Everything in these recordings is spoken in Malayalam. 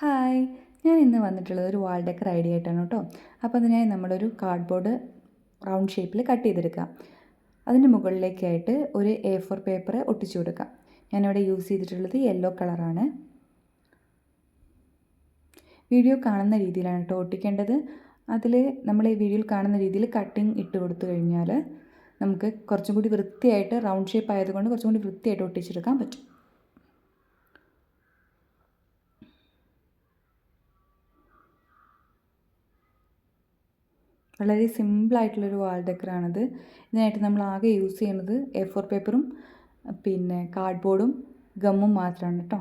ഹായ്, ഞാൻ ഇന്ന് വന്നിട്ടുള്ളത് ഒരു വാൾ ഡെക്കർ ഐഡിയ ആയിട്ടാണ് കേട്ടോ. അപ്പോൾ അതിനായി നമ്മളൊരു കാർഡ്ബോർഡ് റൗണ്ട് ഷേപ്പിൽ കട്ട് ചെയ്തെടുക്കാം. അതിൻ്റെ മുകളിലേക്കായിട്ട് ഒരു A4 പേപ്പർ ഒട്ടിച്ചു കൊടുക്കാം. ഞാനിവിടെ യൂസ് ചെയ്തിട്ടുള്ളത് യെല്ലോ കളറാണ്. വീഡിയോ കാണുന്ന രീതിയിലാണ് കേട്ടോ ഒട്ടിക്കേണ്ടത്. അതിൽ നമ്മൾ ഈ വീഡിയോയിൽ കാണുന്ന രീതിയിൽ കട്ടിങ് ഇട്ട് കൊടുത്തു കഴിഞ്ഞാൽ നമുക്ക് കുറച്ചും കൂടി വൃത്തിയായിട്ട്, റൗണ്ട് ഷേപ്പ് ആയതുകൊണ്ട് കുറച്ചും കൂടി വൃത്തിയായിട്ട് ഒട്ടിച്ചെടുക്കാൻ പറ്റും. വളരെ സിമ്പിളായിട്ടുള്ളൊരു വാൾ ഡെക്കറാണിത്. ഇതിനായിട്ട് നമ്മൾ ആകെ യൂസ് ചെയ്യുന്നത് A4 പേപ്പറും പിന്നെ കാർഡ്ബോർഡും ഗമ്മും മാത്രമാണ് കേട്ടോ.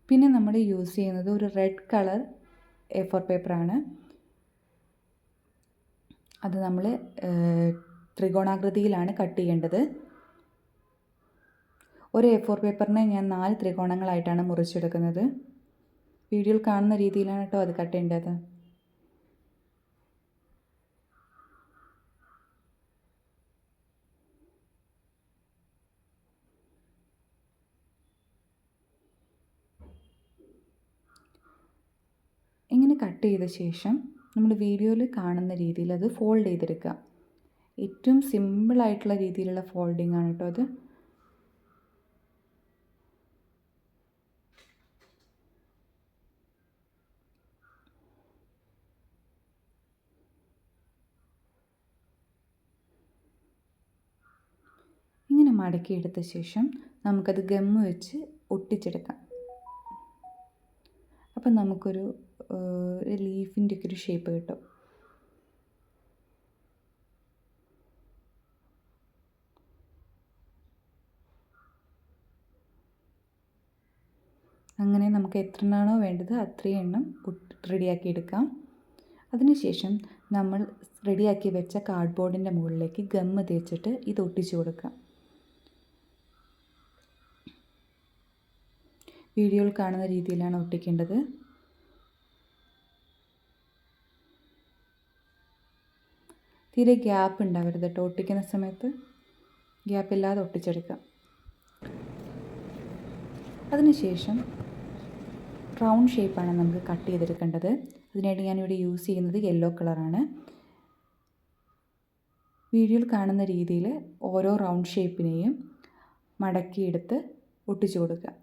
പിന്നെ നമ്മൾ യൂസ് ചെയ്യുന്നത് ഒരു റെഡ് കളർ A4 പേപ്പറാണ്. അത് നമ്മൾ ത്രികോണാകൃതിയിലാണ് കട്ട് ചെയ്യേണ്ടത്. ഒരു A4 പേപ്പറിനെ ഞാൻ 4 ത്രികോണങ്ങളായിട്ടാണ് മുറിച്ചെടുക്കുന്നത്. വീഡിയോയിൽ കാണുന്ന രീതിയിലാണ് കേട്ടോ അത് കട്ട് ചെയ്യേണ്ടത്. ഇങ്ങനെ കട്ട് ചെയ്ത ശേഷം നമ്മൾ വീഡിയോയിൽ കാണുന്ന രീതിയിൽ അത് ഫോൾഡ് ചെയ്തെടുക്കുക. ഏറ്റവും സിമ്പിളായിട്ടുള്ള രീതിയിലുള്ള ഫോൾഡിംഗ് ആണ് കേട്ടോ അത്. ഇങ്ങനെ മടക്കിയെടുത്ത ശേഷം നമുക്കത് ഗമ്മ് വെച്ച് ഒട്ടിച്ചെടുക്കാം. അപ്പം നമുക്കൊരു ലീഫിൻ്റെ ഒക്കെ ഒരു ഷേപ്പ് കിട്ടും. അങ്ങനെ നമുക്ക് എത്ര എണ്ണമാണോ വേണ്ടത് അത്രയും എണ്ണം റെഡിയാക്കി എടുക്കാം. അതിനുശേഷം നമ്മൾ റെഡിയാക്കി വെച്ച കാർഡ്ബോർഡിൻ്റെ മുകളിലേക്ക് ഗമ്മ് തേച്ചിട്ട് ഇത് ഒട്ടിച്ചു കൊടുക്കാം. വീഡിയോയിൽ കാണുന്ന രീതിയിലാണ് ഒട്ടിക്കേണ്ടത്. തീരെ ഗ്യാപ്പ് ഉണ്ടാവരുത് കേട്ടോ. ഒട്ടിക്കുന്ന സമയത്ത് ഗ്യാപ്പില്ലാതെ ഒട്ടിച്ചെടുക്കാം. അതിനുശേഷം റൗണ്ട് ഷേപ്പാണ് നമുക്ക് കട്ട് ചെയ്തെടുക്കേണ്ടത്. അതിനായിട്ട് ഞാനിവിടെ യൂസ് ചെയ്യുന്നത് യെല്ലോ കളറാണ്. വീഡിയോയിൽ കാണുന്ന രീതിയിൽ ഓരോ റൗണ്ട് ഷേപ്പിനെയും മടക്കിയെടുത്ത് ഒട്ടിച്ചു കൊടുക്കുക.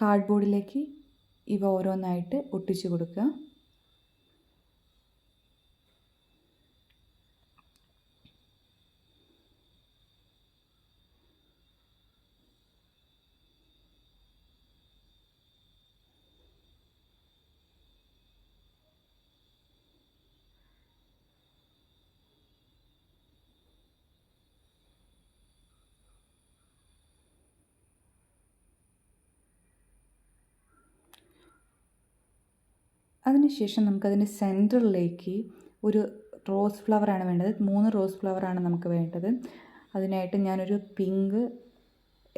കാർഡ്ബോർഡിലേക്ക് ഇവ ഓരോന്നായിട്ട് ഒട്ടിച്ചു കൊടുക്കുക. അതിനുശേഷം നമുക്കതിൻ്റെ സെൻറ്ററിലേക്ക് ഒരു റോസ് ഫ്ലവറാണ് വേണ്ടത്. 3 റോസ് ഫ്ലവറാണ് നമുക്ക് വേണ്ടത്. അതിനായിട്ട് ഞാനൊരു പിങ്ക്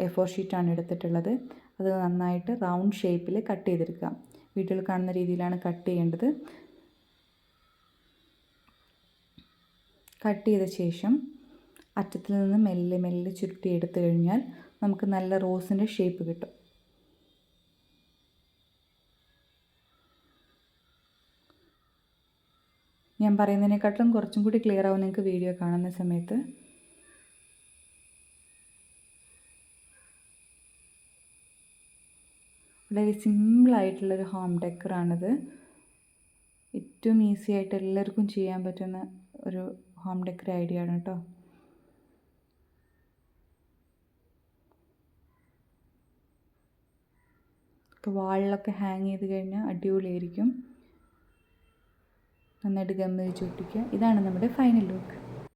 A4 ഷീറ്റാണ് എടുത്തിട്ടുള്ളത്. അത് നന്നായിട്ട് റൗണ്ട് ഷേപ്പിൽ കട്ട് ചെയ്തെടുക്കാം. വീഡിയോയിൽ കാണുന്ന രീതിയിലാണ് കട്ട് ചെയ്യേണ്ടത്. കട്ട് ചെയ്ത ശേഷം അറ്റത്തിൽ നിന്ന് മെല്ലെ മെല്ലെ ചുരുട്ടി എടുത്തു കഴിഞ്ഞാൽ നമുക്ക് നല്ല റോസിൻ്റെ ഷേപ്പ് കിട്ടും. ഞാൻ പറയുന്നതിനെക്കാട്ടിലും കുറച്ചും കൂടി ക്ലിയർ ആവും നിങ്ങൾക്ക് വീഡിയോ കാണുന്ന സമയത്ത്. വളരെ സിമ്പിളായിട്ടുള്ളൊരു ഹോം ഡെക്കറാണിത്. ഏറ്റവും ഈസി ആയിട്ട് എല്ലാവർക്കും ചെയ്യാൻ പറ്റുന്ന ഒരു ഹോം ഡെക്കർ ഐഡിയ ആണ് കേട്ടോ. വാളിലൊക്കെ ഹാങ് ചെയ്ത് കഴിഞ്ഞാൽ അടിപൊളിയായിരിക്കും. നന്നായിട്ട് ഗമ്മ് വെച്ച് ഒട്ടിക്കുക. ഇതാണ് നമ്മുടെ ഫൈനൽ ലുക്ക്.